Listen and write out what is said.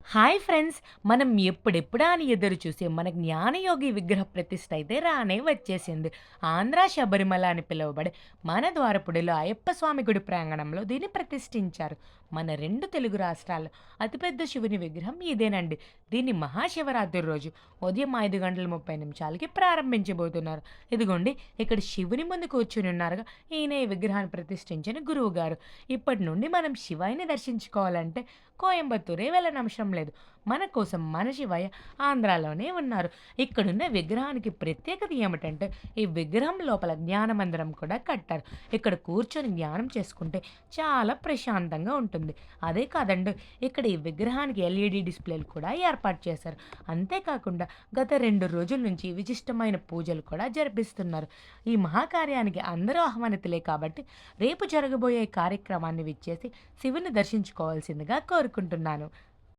Hi friends! మనం ఎప్పుడెప్పుడా అని ఎదురు చూసే మన జ్ఞానయోగి విగ్రహ ప్రతిష్ఠ అయితే రానే వచ్చేసింది. ఆంధ్ర శబరిమల అని పిలువబడే మన ద్వారపుడిలో అయ్యప్ప స్వామి గుడి ప్రాంగణంలో దీన్ని ప్రతిష్ఠించారు. మన 2 తెలుగు రాష్ట్రాల్లో అతిపెద్ద శివుని విగ్రహం ఇదేనండి. దీన్ని మహాశివరాత్రి రోజు ఉదయం 5:30 ప్రారంభించబోతున్నారు. ఇదిగోండి ఇక్కడ శివుని ముందు కూర్చొని ఉన్నారుగా, ఈయనే ఈ విగ్రహాన్ని ప్రతిష్ఠించిన గురువుగారు. ఇప్పటి నుండి మనం శివయ్యని దర్శించుకోవాలంటే కోయంబత్తూరే వెళ్ళనవసరం లేదు. మన కోసం మన శివయ్య ఆంధ్రాలోనే ఉన్నారు. ఇక్కడున్న విగ్రహానికి ప్రత్యేకత ఏమిటంటే, ఈ విగ్రహం లోపల జ్ఞానమందిరం కూడా కట్టారు. ఇక్కడ కూర్చొని జ్ఞానం చేసుకుంటే చాలా ప్రశాంతంగా ఉంటుంది. అదే కాదండి, ఇక్కడ ఈ విగ్రహానికి ఎల్ఈడి డిస్‌ప్లేలు కూడా ఏర్పాటు చేశారు. అంతేకాకుండా గత 2 రోజుల నుంచి విశిష్టమైన పూజలు కూడా జరిపిస్తున్నారు. ఈ మహాకార్యానికి అందరూ ఆహ్వానితులే కాబట్టి రేపు జరగబోయే కార్యక్రమాన్ని విచ్చేసి శివుని దర్శించుకోవాల్సిందిగా కోరుకుంటున్నాను.